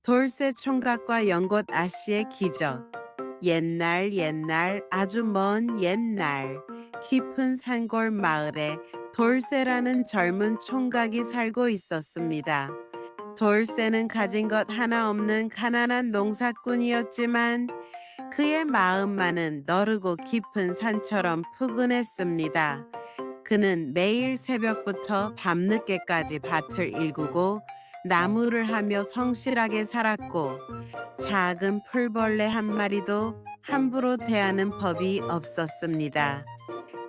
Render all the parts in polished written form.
돌쇠 총각과 연꽃 아씨의 기적. 옛날 옛날 아주 먼 옛날 깊은 산골 마을에 돌쇠라는 젊은 총각이 살고 있었습니다. 돌쇠는 가진 것 하나 없는 가난한 농사꾼이었지만 그의 마음만은 너르고 깊은 산처럼 푸근했습니다. 그는 매일 새벽부터 밤늦게까지 밭을 일구고 나무를 하며 성실하게 살았고 작은 풀벌레 한 마리도 함부로 대하는 법이 없었습니다.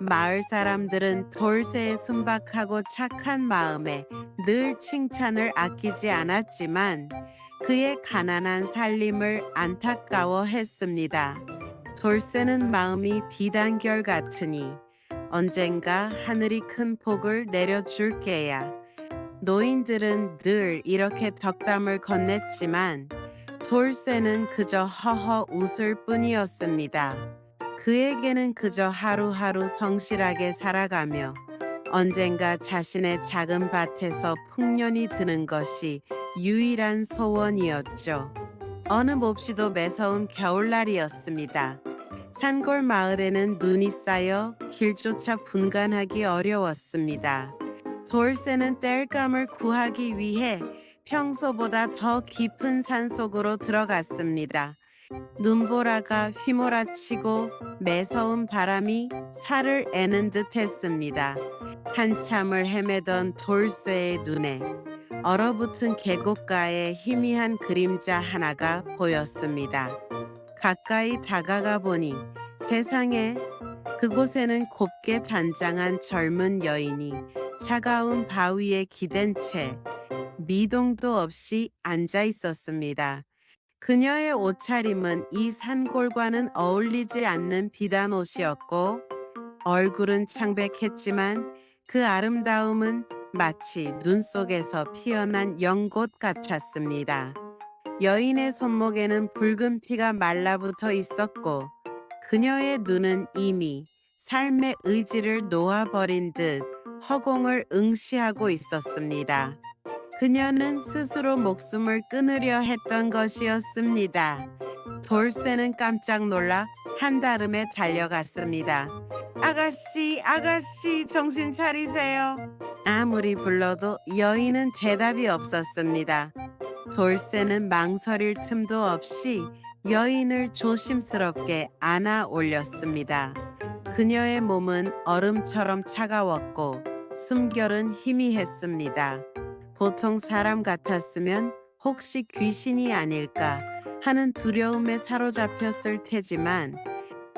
마을 사람들은 돌쇠의 순박하고 착한 마음에 늘 칭찬을 아끼지 않았지만 그의 가난한 살림을 안타까워했습니다. 돌쇠는 마음이 비단결 같으니 언젠가 하늘이 큰 복을 내려줄 게야. 노인들은 늘 이렇게 덕담을 건넸지만 돌쇠는 그저 허허 웃을 뿐이었습니다. 그에게는 그저 하루하루 성실하게 살아가며 언젠가 자신의 작은 밭에서 풍년이 드는 것이 유일한 소원이었죠. 어느 몹시도 매서운 겨울날이었습니다. 산골 마을에는 눈이 쌓여 길조차 분간하기 어려웠습니다. 돌쇠는 땔감을 구하기 위해 평소보다 더 깊은 산속으로 들어갔습니다. 눈보라가 휘몰아치고 매서운 바람이 살을 애는 듯 했습니다. 한참을 헤매던 돌쇠의 눈에 얼어붙은 계곡가에 희미한 그림자 하나가 보였습니다. 가까이 다가가 보니 세상에 그곳에는 곱게 단장한 젊은 여인이 차가운 바위에 기댄 채 미동도 없이 앉아 있었습니다. 그녀의 옷차림은 이 산골과는 어울리지 않는 비단 옷이었고 얼굴은 창백했지만 그 아름다움은 마치 눈 속에서 피어난 연꽃 같았습니다. 여인의 손목에는 붉은 피가 말라붙어 있었고 그녀의 눈은 이미 삶의 의지를 놓아버린 듯 허공을 응시하고 있었습니다. 그녀는 스스로 목숨을 끊으려 했던 것이었습니다. 돌쇠는 깜짝 놀라 한달음에 달려갔습니다. 아가씨, 아가씨, 정신 차리세요. 아무리 불러도 여인은 대답이 없었습니다. 돌쇠는 망설일 틈도 없이 여인을 조심스럽게 안아 올렸습니다. 그녀의 몸은 얼음처럼 차가웠고 숨결은 희미했습니다. 보통 사람 같았으면 혹시 귀신이 아닐까 하는 두려움에 사로잡혔을 테지만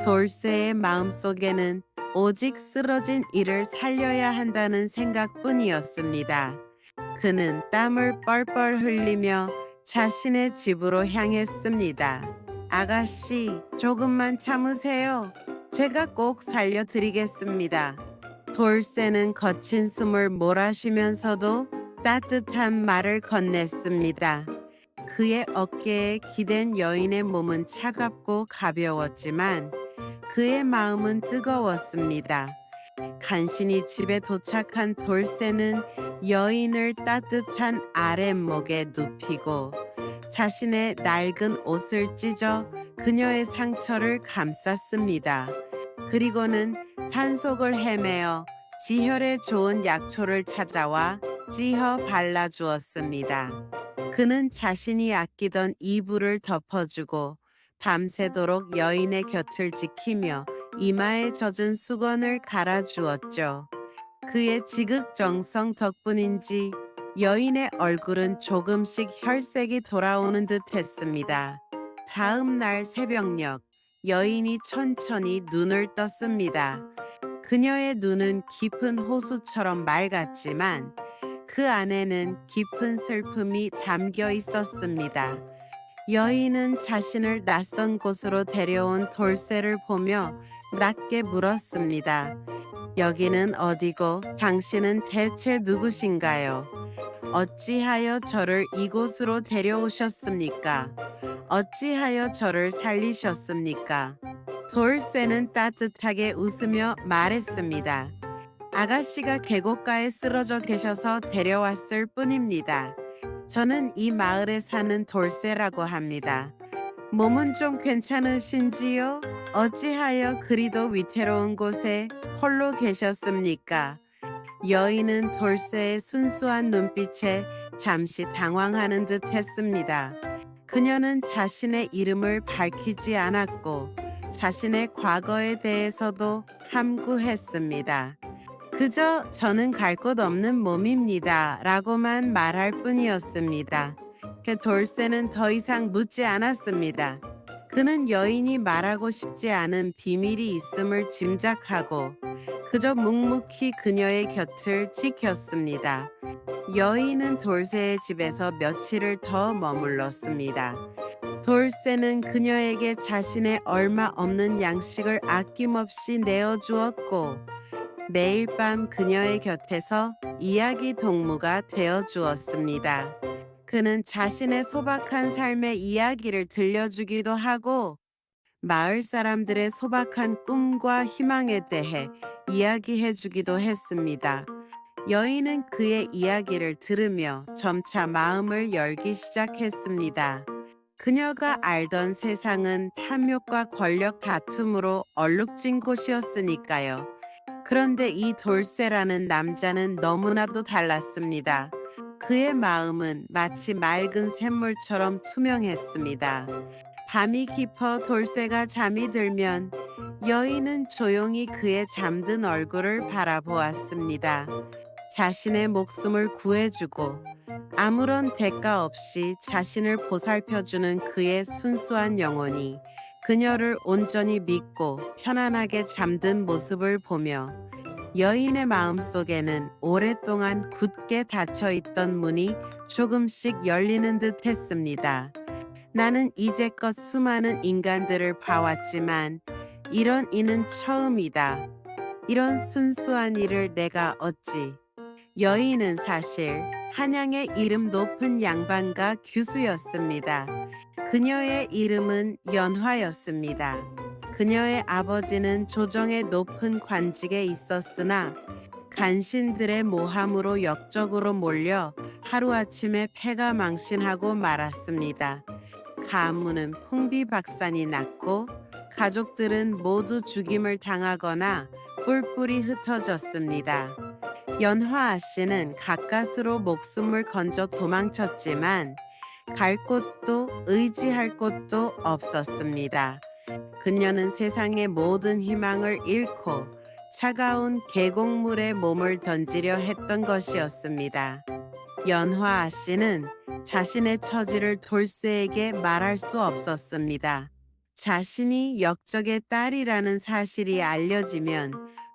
돌쇠의 마음속에는 오직 쓰러진 이를 살려야 한다는 생각뿐이었습니다. 그는 땀을 뻘뻘 흘리며 자신의 집으로 향했습니다. 아가씨, 조금만 참으세요. 제가 꼭 살려드리겠습니다. 돌쇠는 거친 숨을 몰아쉬면서도 따뜻한 말을 건넸습니다. 그의 어깨에 기댄 여인의 몸은 차갑고 가벼웠지만 그의 마음은 뜨거웠습니다. 간신히 집에 도착한 돌쇠는 여인을 따뜻한 아랫목에 눕히고 자신의 낡은 옷을 찢어 그녀의 상처를 감쌌습니다. 그리고는 산속을 헤매어 지혈에 좋은 약초를 찾아와 찌어 발라주었습니다. 그는 자신이 아끼던 이불을 덮어주고 밤새도록 여인의 곁을 지키며 이마에 젖은 수건을 갈아주었죠. 그의 지극정성 덕분인지 여인의 얼굴은 조금씩 혈색이 돌아오는 듯 했습니다. 다음 날 새벽녘 여인이 천천히 눈을 떴습니다. 그녀의 눈은 깊은 호수처럼 맑았지만 그 안에는 깊은 슬픔이 담겨 있었습니다. 여인은 자신을 낯선 곳으로 데려온 돌쇠를 보며 낮게 물었습니다. 여기는 어디고 당신은 대체 누구신가요? 어찌하여 저를 이곳으로 데려오셨습니까? 어찌하여 저를 살리셨습니까? 돌쇠는 따뜻하게 웃으며 말했습니다. 아가씨가 계곡가에 쓰러져 계셔서 데려왔을 뿐입니다. 저는 이 마을에 사는 돌쇠라고 합니다. 몸은 좀 괜찮으신지요? 어찌하여 그리도 위태로운 곳에 홀로 계셨습니까? 여인은 돌쇠의 순수한 눈빛에 잠시 당황하는 듯 했습니다. 그녀는 자신의 이름을 밝히지 않았고 자신의 과거에 대해서도 함구했습니다. 그저 저는 갈 곳 없는 몸입니다. 라고만 말할 뿐이었습니다. 그 돌쇠는 더 이상 묻지 않았습니다. 그는 여인이 말하고 싶지 않은 비밀이 있음을 짐작하고 그저 묵묵히 그녀의 곁을 지켰습니다. 여인은 돌쇠의 집에서 며칠을 더 머물렀습니다. 돌쇠는 그녀에게 자신의 얼마 없는 양식을 아낌없이 내어주었고 매일 밤 그녀의 곁에서 이야기 동무가 되어 주었습니다. 그는 자신의 소박한 삶의 이야기를 들려주기도 하고 마을 사람들의 소박한 꿈과 희망에 대해 이야기해 주기도 했습니다. 여인은 그의 이야기를 들으며 점차 마음을 열기 시작했습니다. 그녀가 알던 세상은 탐욕과 권력 다툼으로 얼룩진 곳이었으니까요. 그런데 이 돌쇠라는 남자는 너무나도 달랐습니다. 그의 마음은 마치 맑은 샘물처럼 투명했습니다. 밤이 깊어 돌쇠가 잠이 들면 여인은 조용히 그의 잠든 얼굴을 바라보았습니다. 자신의 목숨을 구해주고 아무런 대가 없이 자신을 보살펴주는 그의 순수한 영혼이 그녀를 온전히 믿고 편안하게 잠든 모습을 보며 여인의 마음속에는 오랫동안 굳게 닫혀있던 문이 조금씩 열리는 듯 했습니다. 나는 이제껏 수많은 인간들을 봐왔지만 이런 이는 처음이다. 이런 순수한 이를 내가 어찌. 여인은 사실 한양의 이름 높은 양반가 규수였습니다. 그녀의 이름은 연화였습니다. 그녀의 아버지는 조정의 높은 관직에 있었으나 간신들의 모함으로 역적으로 몰려 하루아침에 패가 망신하고 말았습니다. 가문은 풍비박산이 났고 가족들은 모두 죽임을 당하거나 뿔뿔이 흩어졌습니다. 연화 씨는 가까스로 목숨을 건져 도망쳤지만 갈 곳도 의지할 곳도 없었습니다. 그녀는 세상의 모든 희망을 잃고 차가운 계곡물에 몸을 던지려 했던 것이었습니다. 연화 씨는 자신의 처지를 돌쇠에게 말할 수 없었습니다. 자신이 역적의 딸이라는 사실이 알려지면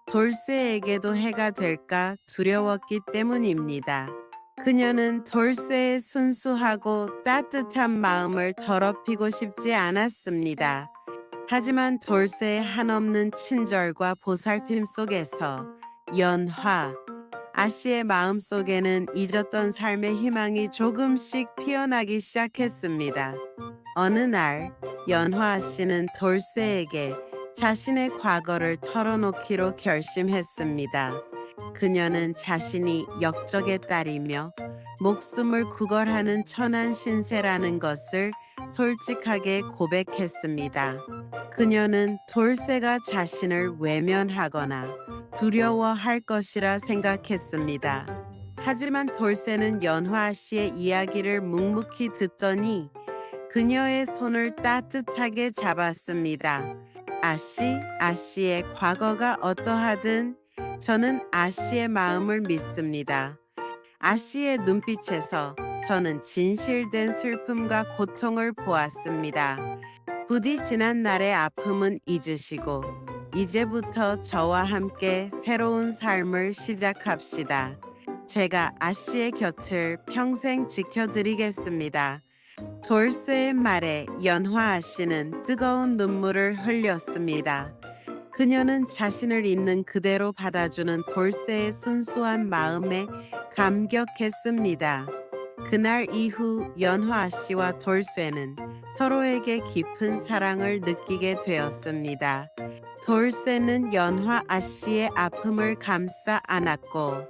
돌쇠에게도 해가 될까 두려웠기 때문입니다. 그녀는 돌쇠의 순수하고 따뜻한 마음을 더럽히고 싶지 않았습니다. 하지만 돌쇠의 한없는 친절과 보살핌 속에서 연화, 아씨의 마음속에는 잊었던 삶의 희망이 조금씩 피어나기 시작했습니다. 어느 날 연화 씨는 돌쇠에게 자신의 과거를 털어놓기로 결심했습니다. 그녀는 자신이 역적의 딸이며 목숨을 구걸하는 천한 신세라는 것을 솔직하게 고백했습니다. 그녀는 돌쇠가 자신을 외면하거나 두려워할 것이라 생각했습니다. 하지만 돌쇠는 연화 씨의 이야기를 묵묵히 듣더니 그녀의 손을 따뜻하게 잡았습니다. 아씨의 과거가 어떠하든 저는 아씨의 마음을 믿습니다. 아씨의 눈빛에서 저는 진실된 슬픔과 고통을 보았습니다. 부디 지난 날의 아픔은 잊으시고 이제부터 저와 함께 새로운 삶을 시작합시다. 제가 아씨의 곁을 평생 지켜드리겠습니다. 돌쇠의 말에 연화 아씨는 뜨거운 눈물을 흘렸습니다. 그녀는 자신을 있는 그대로 받아주는 돌쇠의 순수한 마음에 감격했습니다. 그날 이후 연화 아씨와 돌쇠는 서로에게 깊은 사랑을 느끼게 되었습니다. 돌쇠는 연화 아씨의 아픔을 감싸 안았고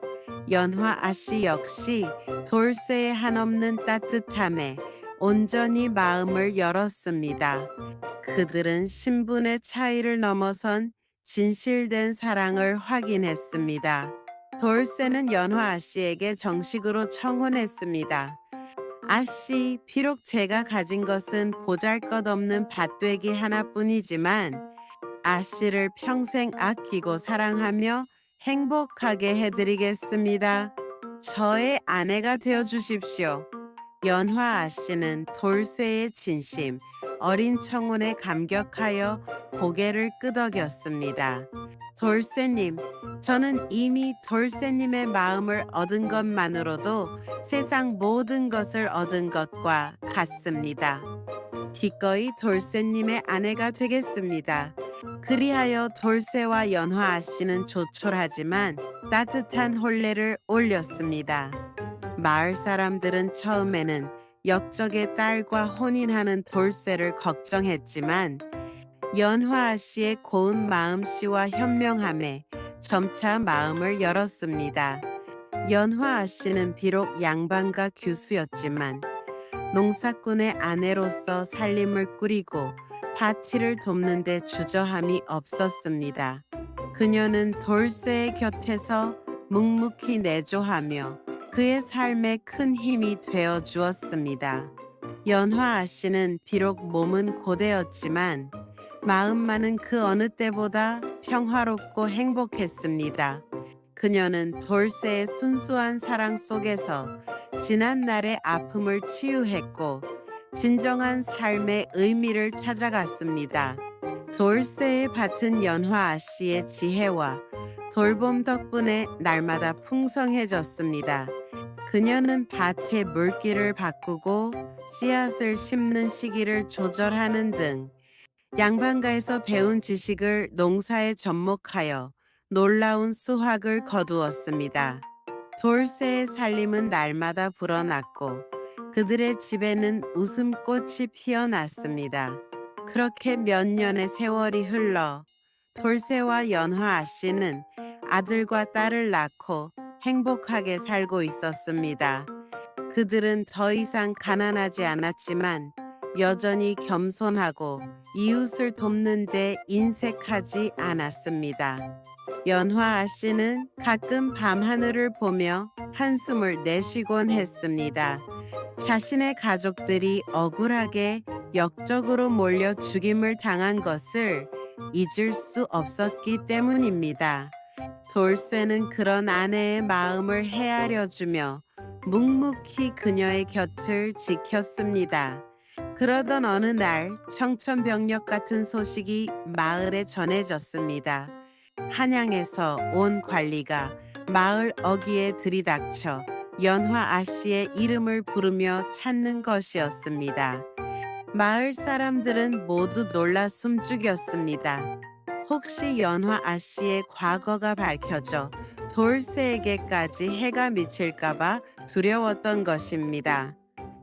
연화 아씨 역시 돌쇠의 한없는 따뜻함에 온전히 마음을 열었습니다. 그들은 신분의 차이를 넘어선 진실된 사랑을 확인했습니다. 돌쇠는 연화 아씨에게 정식으로 청혼했습니다. 아씨, 비록 제가 가진 것은 보잘것없는 밭되기 하나뿐이지만 아씨를 평생 아끼고 사랑하며 행복하게 해드리겠습니다. 저의 아내가 되어 주십시오. 연화 아씨는 돌쇠의 진심, 어린 청혼에 감격하여 고개를 끄덕였습니다. 돌쇠님, 저는 이미 돌쇠님의 마음을 얻은 것만으로도 세상 모든 것을 얻은 것과 같습니다. 기꺼이 돌쇠님의 아내가 되겠습니다. 그리하여 돌쇠와 연화 아씨는 조촐하지만 따뜻한 혼례를 올렸습니다. 마을 사람들은 처음에는 역적의 딸과 혼인하는 돌쇠를 걱정했지만 연화 아씨의 고운 마음씨와 현명함에 점차 마음을 열었습니다. 연화 아씨는 비록 양반가 교수였지만 농사꾼의 아내로서 살림을 꾸리고 파치를 돕는 데 주저함이 없었습니다. 그녀는 돌쇠의 곁에서 묵묵히 내조하며 그의 삶에 큰 힘이 되어 주었습니다. 연화 아씨는 비록 몸은 고되었지만 마음만은 그 어느 때보다 평화롭고 행복했습니다. 그녀는 돌쇠의 순수한 사랑 속에서 지난날의 아픔을 치유했고 진정한 삶의 의미를 찾아갔습니다. 돌쇠의 밭은 연화 아씨의 지혜와 돌봄 덕분에 날마다 풍성해졌습니다. 그녀는 밭의 물기를 바꾸고 씨앗을 심는 시기를 조절하는 등 양반가에서 배운 지식을 농사에 접목하여 놀라운 수확을 거두었습니다. 돌쇠의 살림은 날마다 불어났고 그들의 집에는 웃음꽃이 피어났습니다. 그렇게 몇 년의 세월이 흘러 돌쇠와 연화 아씨는 아들과 딸을 낳고 행복하게 살고 있었습니다. 그들은 더 이상 가난하지 않았지만 여전히 겸손하고 이웃을 돕는 데 인색하지 않았습니다. 연화 아씨는 가끔 밤하늘을 보며 한숨을 내쉬곤 했습니다. 자신의 가족들이 억울하게 역적으로 몰려 죽임을 당한 것을 잊을 수 없었기 때문입니다. 돌쇠는 그런 아내의 마음을 헤아려주며 묵묵히 그녀의 곁을 지켰습니다. 그러던 어느 날 청천벽력 같은 소식이 마을에 전해졌습니다. 한양에서 온 관리가 마을 어귀에 들이닥쳐 연화 아씨의 이름을 부르며 찾는 것이었습니다. 마을 사람들은 모두 놀라 숨죽였습니다. 혹시 연화 아씨의 과거가 밝혀져 돌쇠에게까지 해가 미칠까봐 두려웠던 것입니다.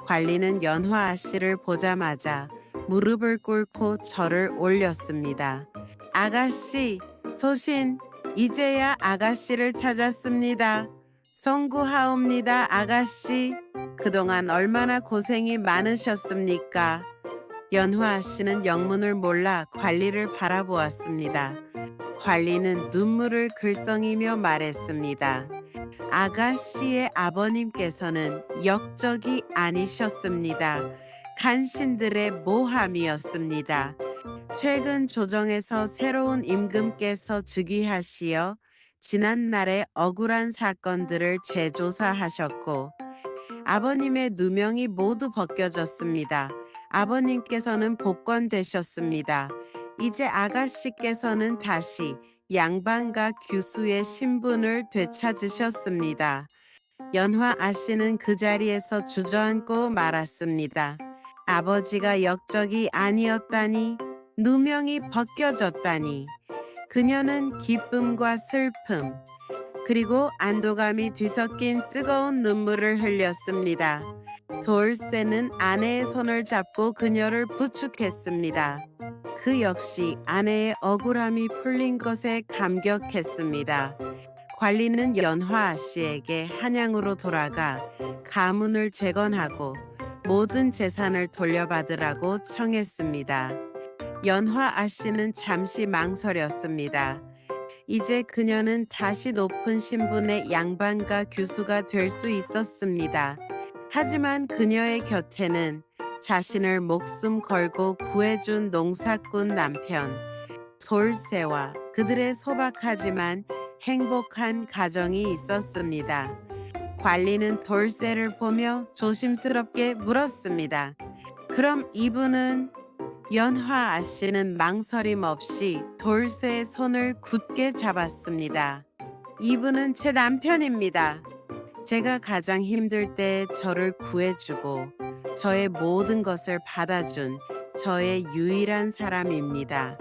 관리는 연화 아씨를 보자마자 무릎을 꿇고 절을 올렸습니다. 아가씨, 소신, 이제야 아가씨를 찾았습니다. 송구하옵니다, 아가씨. 그동안 얼마나 고생이 많으셨습니까? 연화 아씨는 영문을 몰라 관리를 바라보았습니다. 관리는 눈물을 글썽이며 말했습니다. 아가씨의 아버님께서는 역적이 아니셨습니다. 간신들의 모함이었습니다. 최근 조정에서 새로운 임금께서 즉위하시어 지난날의 억울한 사건들을 재조사하셨고 아버님의 누명이 모두 벗겨졌습니다. 아버님께서는 복권되셨습니다. 이제 아가씨께서는 다시 양반가 규수의 신분을 되찾으셨습니다. 연화 아씨는 그 자리에서 주저앉고 말았습니다. 아버지가 역적이 아니었다니, 누명이 벗겨졌다니. 그녀는 기쁨과 슬픔, 그리고 안도감이 뒤섞인 뜨거운 눈물을 흘렸습니다. 돌쇠는 아내의 손을 잡고 그녀를 부축했습니다. 그 역시 아내의 억울함이 풀린 것에 감격했습니다. 관리는 연화 아씨에게 한양으로 돌아가 가문을 재건하고 모든 재산을 돌려받으라고 청했습니다. 연화 아씨는 잠시 망설였습니다. 이제 그녀는 다시 높은 신분의 양반가 교수가 될 수 있었습니다. 하지만 그녀의 곁에는 자신을 목숨 걸고 구해준 농사꾼 남편 돌쇠와 그들의 소박하지만 행복한 가정이 있었습니다. 관리는 돌쇠를 보며 조심스럽게 물었습니다. 그럼 이분은? 연화 아씨는 망설임 없이 돌쇠의 손을 굳게 잡았습니다. 이분은 제 남편입니다. 제가 가장 힘들 때 저를 구해주고 저의 모든 것을 받아준 저의 유일한 사람입니다.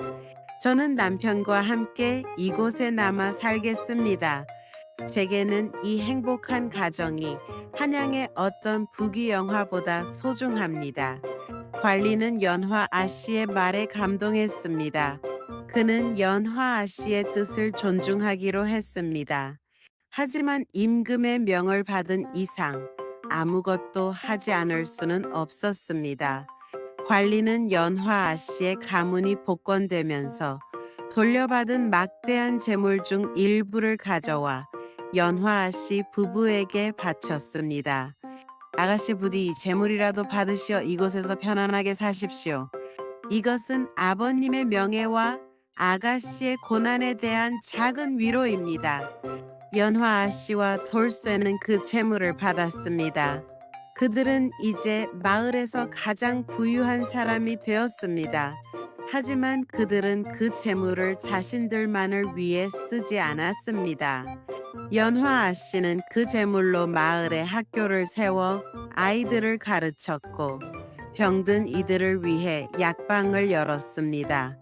저는 남편과 함께 이곳에 남아 살겠습니다. 제게는 이 행복한 가정이 한양의 어떤 부귀영화보다 소중합니다. 관리는 연화 아씨의 말에 감동했습니다. 그는 연화 아씨의 뜻을 존중하기로 했습니다. 하지만 임금의 명을 받은 이상 아무것도 하지 않을 수는 없었습니다. 관리는 연화 아씨의 가문이 복권되면서 돌려받은 막대한 재물 중 일부를 가져와 연화 아씨 부부에게 바쳤습니다. 아가씨 부디 재물이라도 받으시어 이곳에서 편안하게 사십시오. 이것은 아버님의 명예와 아가씨의 고난에 대한 작은 위로입니다. 연화 아씨와 돌쇠는 그 재물을 받았습니다. 그들은 이제 마을에서 가장 부유한 사람이 되었습니다. 하지만 그들은 그 재물을 자신들만을 위해 쓰지 않았습니다. 연화 아씨는 그 재물로 마을에 학교를 세워 아이들을 가르쳤고 병든 이들을 위해 약방을 열었습니다.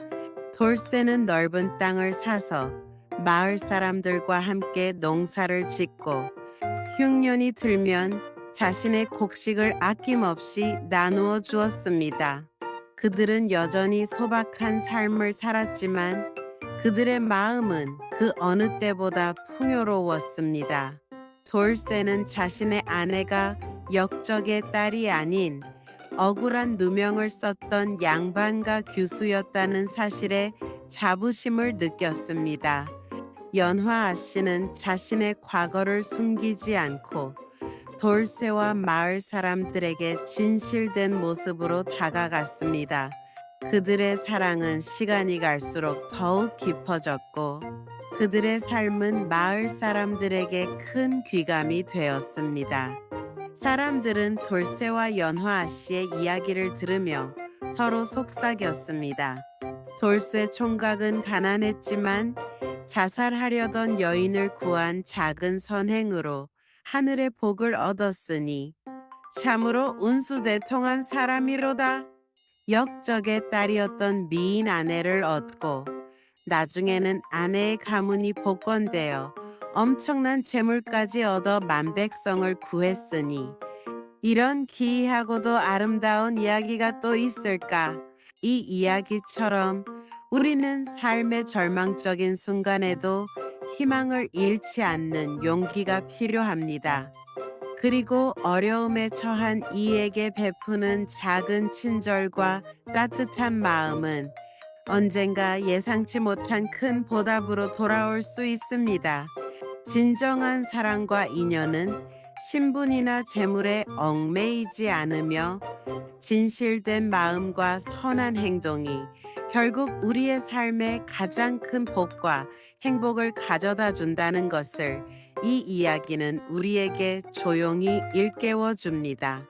돌쇠는 넓은 땅을 사서 마을 사람들과 함께 농사를 짓고 흉년이 들면 자신의 곡식을 아낌없이 나누어 주었습니다. 그들은 여전히 소박한 삶을 살았지만 그들의 마음은 그 어느 때보다 풍요로웠습니다. 돌쇠는 자신의 아내가 역적의 딸이 아닌 억울한 누명을 썼던 양반가 교수였다는 사실에 자부심을 느꼈습니다. 연화 아씨는 자신의 과거를 숨기지 않고 돌쇠와 마을 사람들에게 진실된 모습으로 다가갔습니다. 그들의 사랑은 시간이 갈수록 더욱 깊어졌고 그들의 삶은 마을 사람들에게 큰 귀감이 되었습니다. 사람들은 돌쇠와 연화 아씨의 이야기를 들으며 서로 속삭였습니다. 돌쇠 총각은 가난했지만 자살하려던 여인을 구한 작은 선행으로 하늘의 복을 얻었으니 참으로 운수대통한 사람이로다. 역적의 딸이었던 미인 아내를 얻고 나중에는 아내의 가문이 복권되어 엄청난 재물까지 얻어 만백성을 구했으니 이런 기이하고도 아름다운 이야기가 또 있을까? 이 이야기처럼 우리는 삶의 절망적인 순간에도 희망을 잃지 않는 용기가 필요합니다. 그리고 어려움에 처한 이에게 베푸는 작은 친절과 따뜻한 마음은 언젠가 예상치 못한 큰 보답으로 돌아올 수 있습니다. 진정한 사랑과 인연은 신분이나 재물에 얽매이지 않으며 진실된 마음과 선한 행동이 결국 우리의 삶에 가장 큰 복과 행복을 가져다 준다는 것을 이 이야기는 우리에게 조용히 일깨워 줍니다.